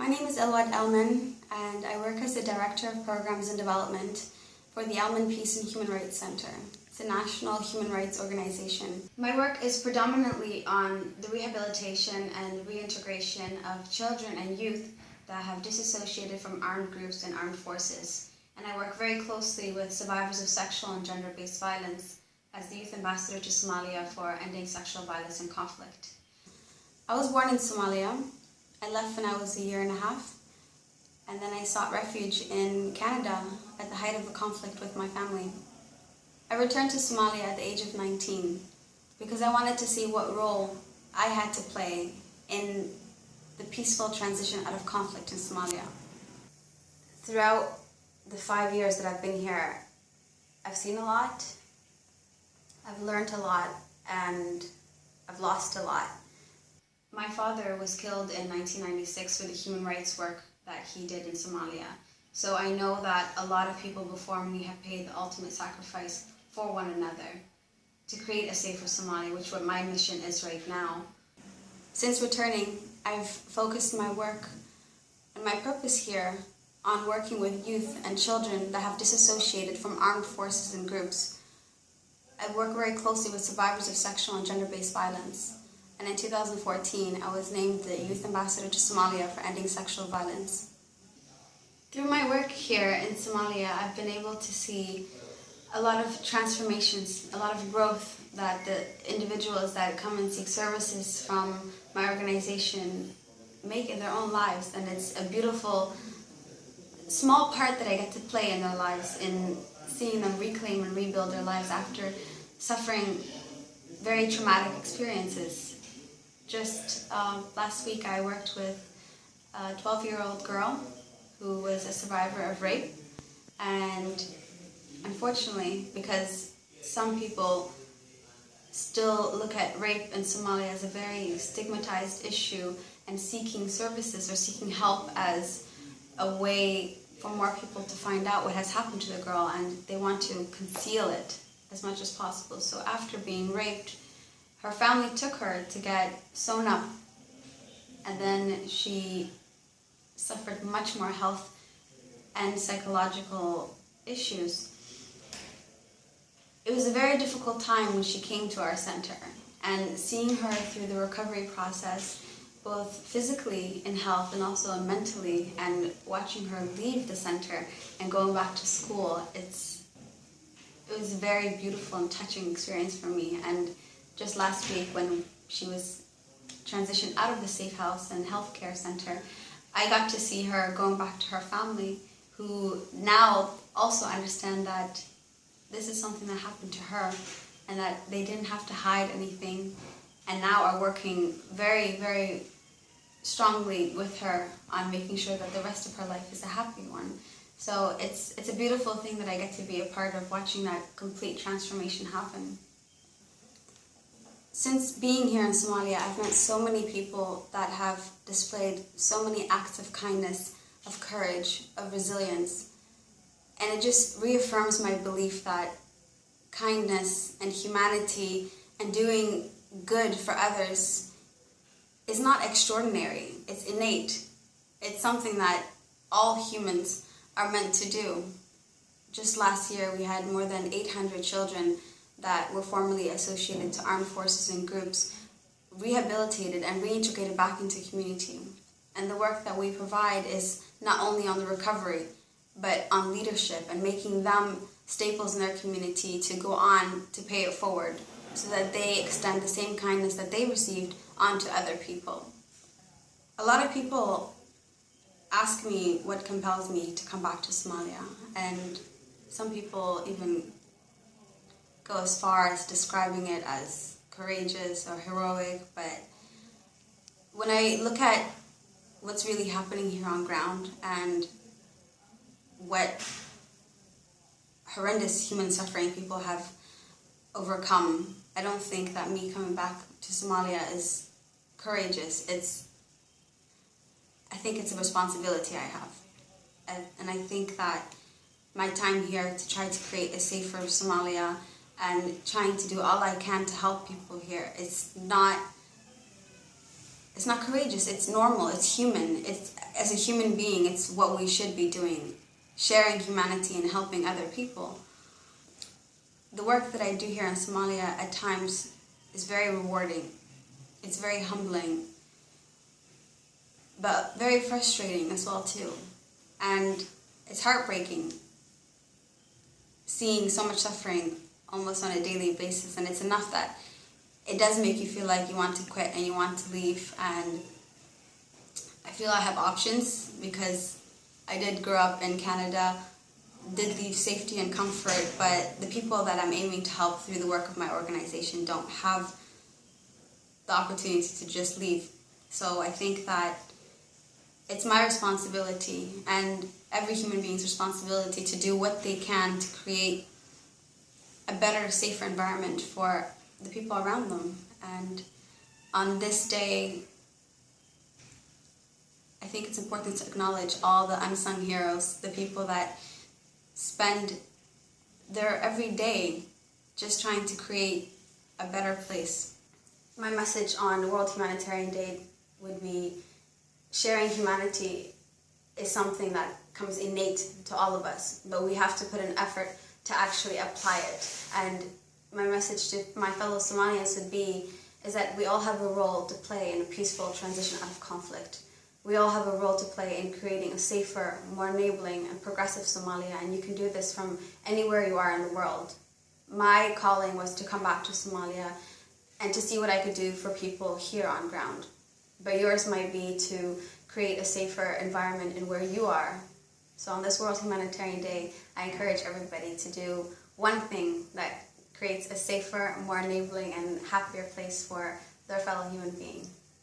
My name is Ilwad Elman, and I work as the Director of Programs and Development for the Elman Peace and Human Rights Center. It's a national human rights organization. My work is predominantly on the rehabilitation and reintegration of children and youth that have disassociated from armed groups and armed forces. And I work very closely with survivors of sexual and gender-based violence as the Youth Ambassador to Somalia for ending sexual violence and conflict. I was born in Somalia. I left when I was a year and a half, and then I sought refuge in Canada at the height of the conflict with my family. I returned to Somalia at the age of 19 because I wanted to see what role I had to play in the peaceful transition out of conflict in Somalia. Throughout the 5 years that I've been here, I've seen a lot, I've learned a lot, and I've lost a lot. My father was killed in 1996 for the human rights work that he did in Somalia. So I know that a lot of people before me have paid the ultimate sacrifice for one another to create a safer Somalia, which is what my mission is right now. Since returning, I've focused my work and my purpose here on working with youth and children that have disassociated from armed forces and groups. I work very closely with survivors of sexual and gender-based violence. And in 2014, I was named the Youth Ambassador to Somalia for ending sexual violence. Through my work here in Somalia, I've been able to see a lot of transformations, a lot of growth that the individuals that come and seek services from my organization make in their own lives. And it's a beautiful, small part that I get to play in their lives, in seeing them reclaim and rebuild their lives after suffering very traumatic experiences. Just last week I worked with a 12-year-old girl who was a survivor of rape, and unfortunately, because some people still look at rape in Somalia as a very stigmatized issue and seeking services or seeking help as a way for more people to find out what has happened to the girl, and they want to conceal it as much as possible. So after being raped, her family took her to get sewn up, and then she suffered much more health and psychological issues. It was a very difficult time when she came to our center, and seeing her through the recovery process, both physically in health and also mentally, and watching her leave the center and going back to school, it was a very beautiful and touching experience for me. And just last week, when she was transitioned out of the safe house and healthcare center, I got to see her going back to her family, who now also understand that this is something that happened to her and that they didn't have to hide anything, and now are working very, very strongly with her on making sure that the rest of her life is a happy one. So it's a beautiful thing that I get to be a part of, watching that complete transformation happen. Since being here in Somalia, I've met so many people that have displayed so many acts of kindness, of courage, of resilience. And it just reaffirms my belief that kindness and humanity and doing good for others is not extraordinary, it's innate. It's something that all humans are meant to do. Just last year, we had more than 800 children that were formerly associated to armed forces and groups rehabilitated and reintegrated back into community. And the work that we provide is not only on the recovery, but on leadership and making them staples in their community to go on to pay it forward, so that they extend the same kindness that they received onto other people. A lot of people ask me what compels me to come back to Somalia, and some people even go as far as describing it as courageous or heroic, but when I look at what's really happening here on ground and what horrendous human suffering people have overcome, I don't think that me coming back to Somalia is courageous. I think it's a responsibility I have. And I think that my time here to try to create a safer Somalia and trying to do all I can to help people here, it's not it's not courageous, it's normal, it's human. It's, as a human being, it's what we should be doing, sharing humanity and helping other people. The work that I do here in Somalia at times is very rewarding. It's very humbling, but very frustrating as well too. And it's heartbreaking seeing so much suffering almost on a daily basis, and it's enough that it does make you feel like you want to quit and you want to leave. And I feel I have options because I did grow up in Canada, did leave safety and comfort, but the people that I'm aiming to help through the work of my organization don't have the opportunity to just leave. So I think that it's my responsibility and every human being's responsibility to do what they can to create a better, safer environment for the people around them. And on this day, I think it's important to acknowledge all the unsung heroes, the people that spend their every day just trying to create a better place. My message on World Humanitarian Day would be sharing humanity is something that comes innate to all of us, but we have to put an effort to actually apply it. And my message to my fellow Somalians would be is that we all have a role to play in a peaceful transition out of conflict. We all have a role to play in creating a safer, more enabling and progressive Somalia, and you can do this from anywhere you are in the world. My calling was to come back to Somalia and to see what I could do for people here on ground. But yours might be to create a safer environment in where you are. So on this World Humanitarian Day, I encourage everybody to do one thing that creates a safer, more enabling and happier place for their fellow human being.